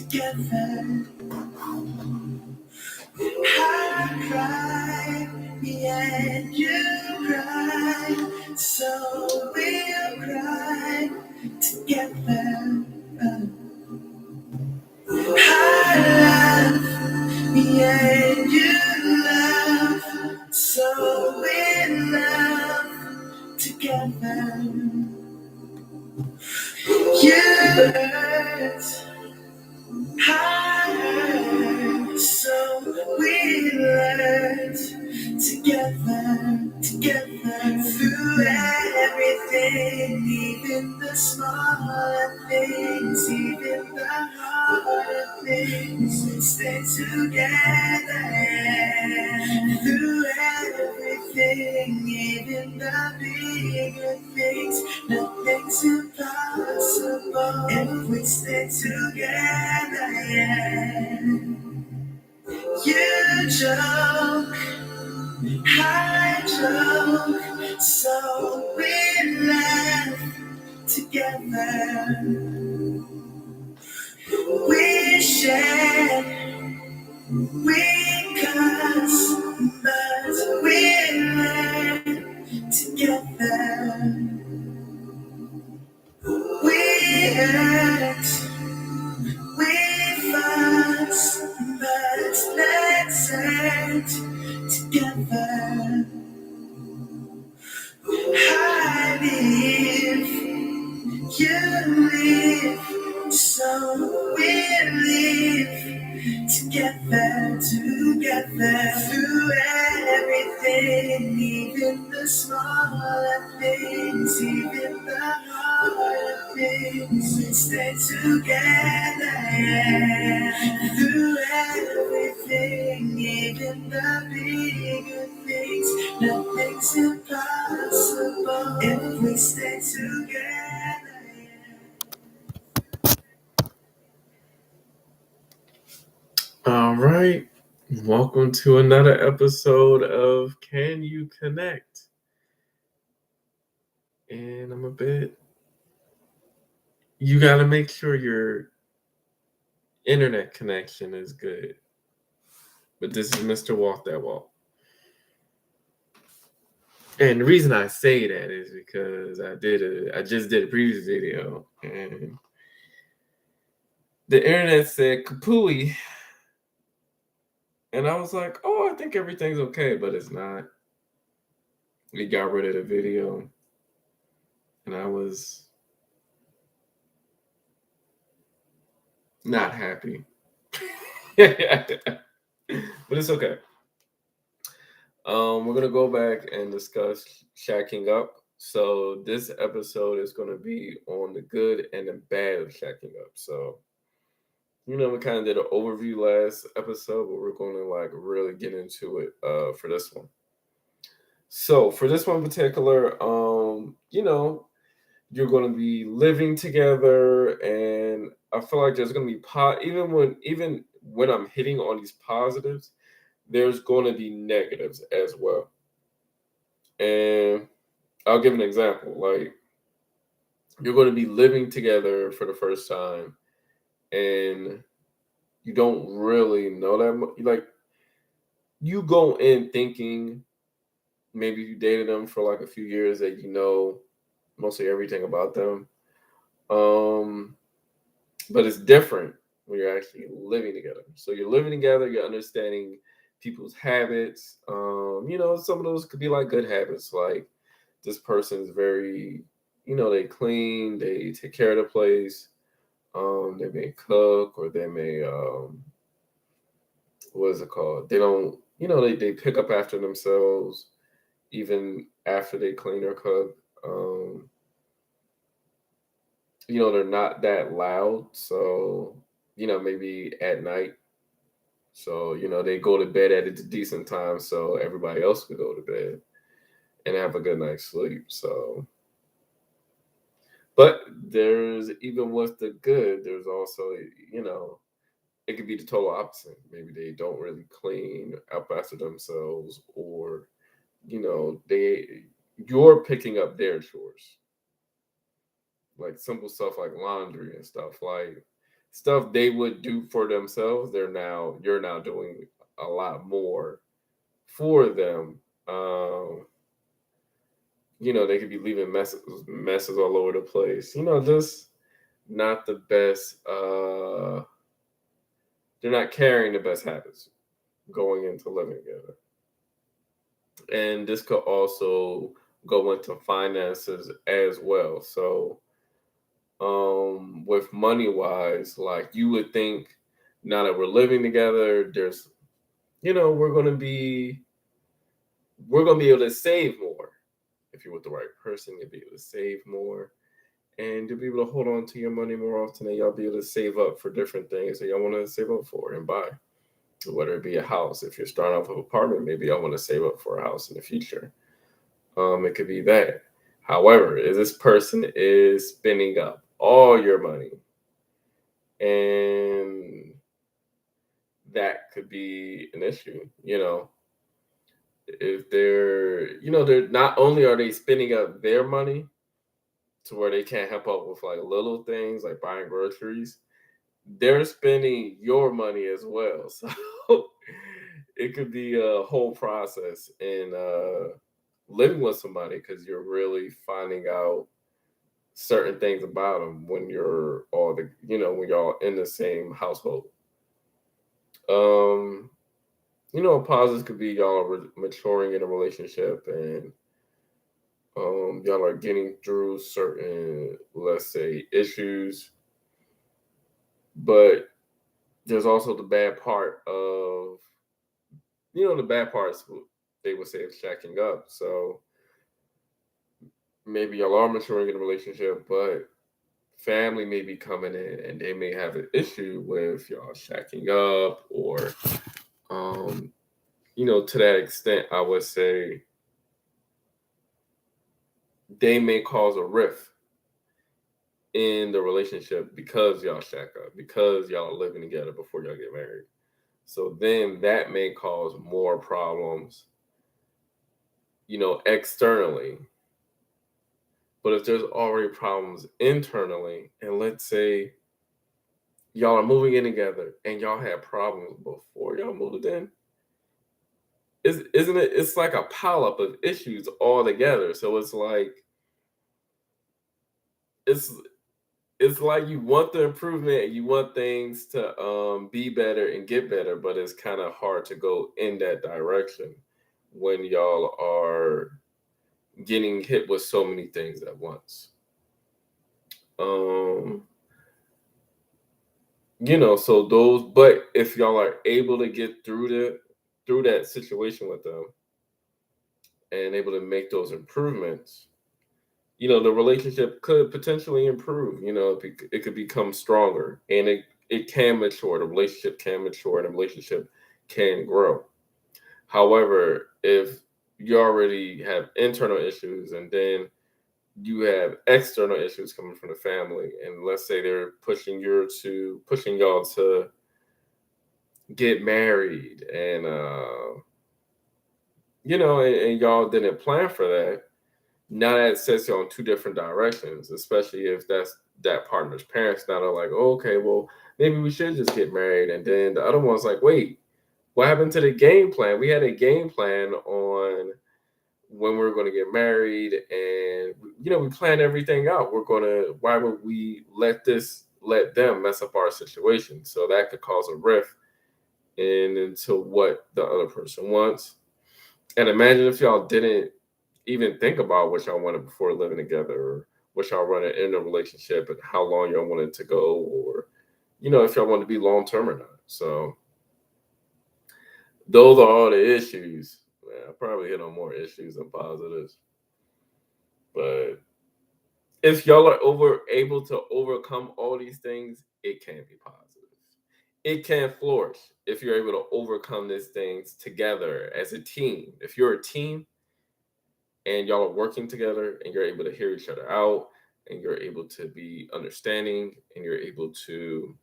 together. I cry, and you cry, so we'll cry together. I love, and you love, so we'll love together. You hurt, I hurt, so we learned together, through everything, even the smaller things, even the harder things, we stay together, through everything, even the bigger things, nothing's impossible if we stay together, You joke, I joke, so we laugh together. We share, we cuss, but we learn together. We hurt, we fuss, but let's hurt together. I live, you live, so we live together, through everything, even the smaller things, even the harder things, we stay together, through everything, even the bigger things, nothing's impossible if we stay together. All right. Welcome to another episode of Can You Connect? And you got to make sure your internet connection is good. But this is Mr.WalkThatWalk. And the reason I say that is because I just did a previous video and the internet said kapooey. And I was like, oh, I think everything's okay, but it's not. We got rid of the video. And I was not happy. But it's okay. We're gonna go back and discuss shacking up. So this episode is gonna be on the good and the bad of shacking up. So we kind of did an overview last episode, but we're gonna really get into it for this one. So for this one in particular, you're gonna be living together, and I feel like there's gonna be even when I'm hitting on these positives, there's going to be negatives as well. And I'll give an example. Like, you're going to be living together for the first time, and you don't really know that much. Like, you go in thinking maybe you dated them for like a few years that you know mostly everything about them. But it's different when you're actually living together. So you're living together, you're understanding people's habits. Some of those could be like good habits, like this person's very, they clean, they take care of the place. They may cook, or they may what is it called? They don't, they pick up after themselves even after they clean or cook. They're not that loud. So, maybe at night. So, they go to bed at a decent time so everybody else could go to bed and have a good night's sleep. So, but there's, even with the good, there's also, it could be the total opposite. Maybe they don't really clean up after themselves, or, you're picking up their chores. Like simple stuff like laundry and stuff. Like, stuff they would do for themselves, you're now doing a lot more for them. Um, they could be leaving messes all over the place. Just not the best. They're not carrying the best habits going into living together, and this could also go into finances as well. So, with money wise, like you would think, now that we're living together, there's, we're gonna be able to save more. If you're with the right person, you'll be able to save more, and you'll be able to hold on to your money more often, and y'all be able to save up for different things that y'all want to save up for and buy. Whether it be a house, if you're starting off with an apartment, maybe I want to save up for a house in the future. It could be that. However, if this person is spending up all your money, and that could be an issue. If they're not only are they spending up their money to where they can't help out with like little things like buying groceries, they're spending your money as well. So it could be a whole process in living with somebody, because you're really finding out certain things about them when when y'all in the same household. Um, Pauses could be y'all are maturing in a relationship, and y'all are getting through certain, let's say, issues. But there's also the bad part of, the bad parts, they would say, of shacking up. So maybe y'all are maturing in a relationship, but family may be coming in and they may have an issue with y'all shacking up, or, um, to that extent, I would say they may cause a rift in the relationship because y'all shack up, because y'all are living together before y'all get married. So then that may cause more problems, externally. But if there's already problems internally, and let's say y'all are moving in together and y'all had problems before y'all moved in, isn't it? It's like a pile up of issues all together. So it's it's like you want the improvement and you want things to be better and get better, but it's kind of hard to go in that direction when y'all are getting hit with so many things at once. Um, so those, but if y'all are able to get through that situation with them and able to make those improvements, the relationship could potentially improve. It could become stronger, and it can mature. The relationship can mature, and the relationship can grow. However, if you already have internal issues, and then you have external issues coming from the family, and let's say they're pushing y'all to get married, and and y'all didn't plan for that. Now that sets you on two different directions, especially if that's that partner's parents. Now they're like, oh, okay, well, maybe we should just get married. And then the other one's like, wait, what happened to the game plan? We had a game plan on when we were going to get married, and we planned everything out. Why would we let them mess up our situation? So that could cause a rift into what the other person wants. And imagine if y'all didn't even think about what y'all wanted before living together, or what y'all wanted in a relationship, and how long y'all wanted to go, or if y'all want to be long term or not. So those are all the issues. Man, I probably hit on more issues than positives, but if y'all are able to overcome all these things, it can be positive. It can flourish if you're able to overcome these things together as a team. If you're a team and y'all are working together, and you're able to hear each other out, and you're able to be understanding, and you're able to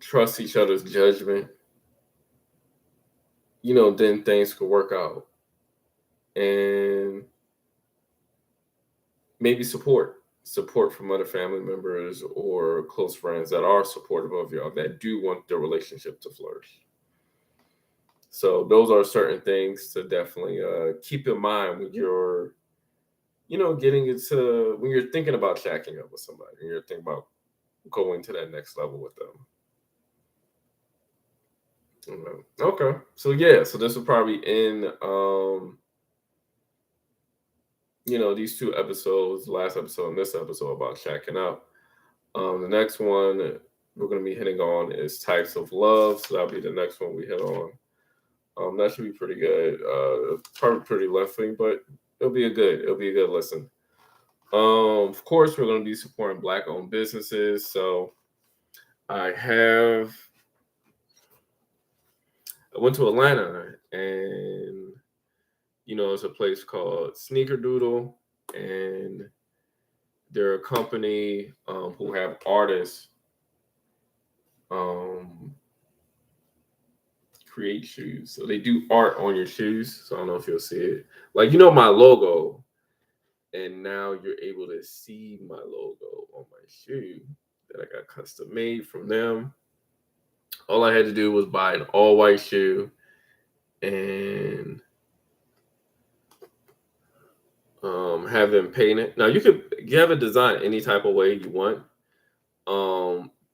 trust each other's judgment, then things could work out. And maybe support from other family members or close friends that are supportive of y'all, that do want the relationship to flourish. So those are certain things to definitely keep in mind when you're, getting into, when you're thinking about shacking up with somebody, when you're thinking about going to that next level with them. Okay. So yeah, so this will probably end these two episodes, the last episode and this episode about shacking up. The next one we're gonna be hitting on is types of love. So that'll be the next one we hit on. That should be pretty good. Probably pretty lengthy, but it'll be a good listen. Of course, we're going to be supporting Black-owned businesses. So I went to Atlanta, and it's a place called Sneaker Doodle, and they're a company who have artists um, create shoes. So they do art on your shoes. So I don't know if you'll see it. Like my logo, and now you're able to see my logo on my shoe that I got custom made from them. All I had to do was buy an all white shoe and have them paint it. Now you have a design any type of way you want.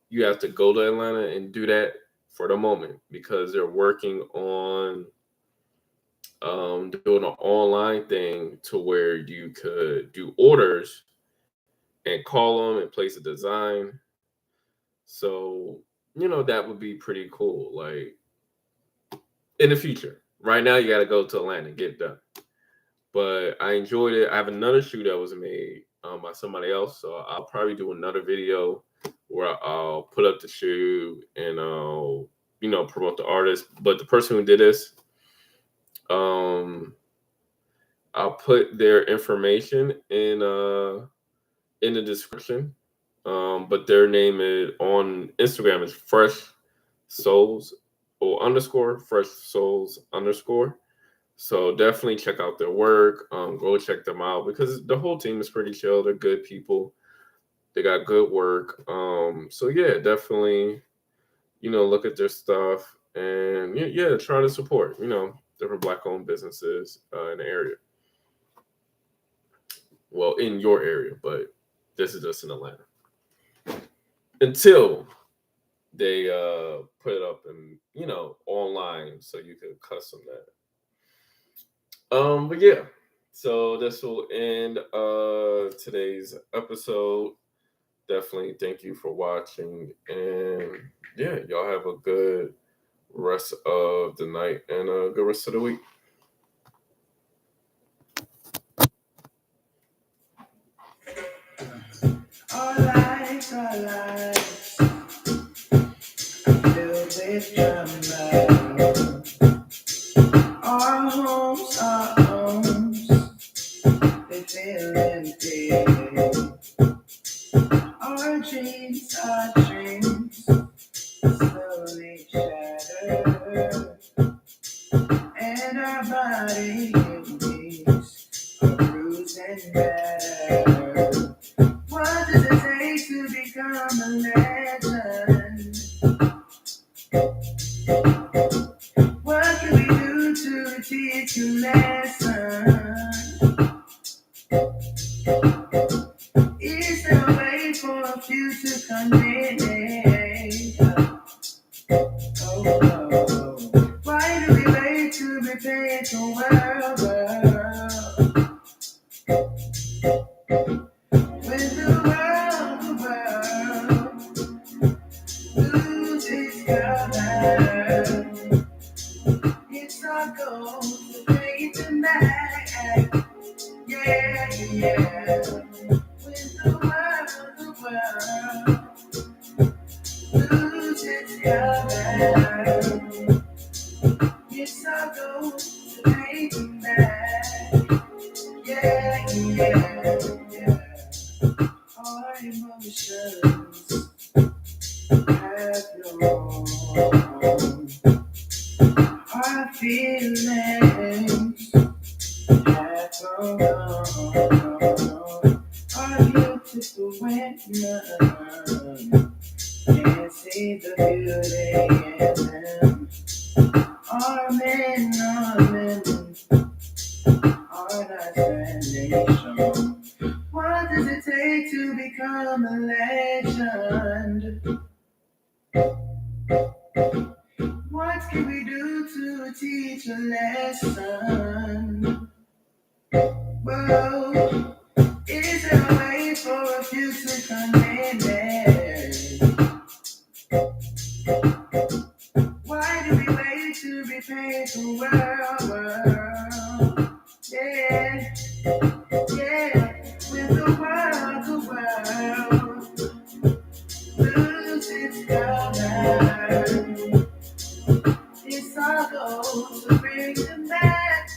You have to go to Atlanta and do that for the moment because they're working on doing an online thing to where you could do orders and call them and place a design. So, that would be pretty cool. Like in the future. Right now, you got to go to Atlanta and get it done. But I enjoyed it. I have another shoe that was made by somebody else. So I'll probably do another video where I'll put up the shoe and I'll, promote the artist. But the person who did this, I'll put their information in the description. But their name is on Instagram is Fresh Souls or underscore Fresh Souls underscore. So definitely check out their work. Go check them out because the whole team is pretty chill. They're good people. They got good work. So yeah, definitely, look at their stuff and yeah, try to support, different Black-owned businesses in the area. Well, in your area, but this is just in Atlanta. Until they put it up and online so you can custom that. But yeah, so this will end today's episode. Definitely thank you for watching, and yeah, y'all have a good rest of the night and a good rest of the week. Our lives, filled with drama. Our homes, they feel empty. Our dreams slowly shatter, and our bodies are bruised and battered. What does it take to become a legend? What can we do to teach you lesson? Is there a way for a future connect? Oh, why do we wait to be paid the world? When the world loses color, it's our goal to pay it back. Yeah. When the world loses color, it's our goal to pay it back. Yeah. Our emotions have no home. Our feelings have no home. Our beautiful none can see the beauty in them. Our men are not standing strong. What does it take to become a legend? What can we do to teach a lesson? Whoa, is there a way for a future commitment? Why do we wait to be paid for world? Yeah, yeah, with the world lose its color. It's our goal to bring them back.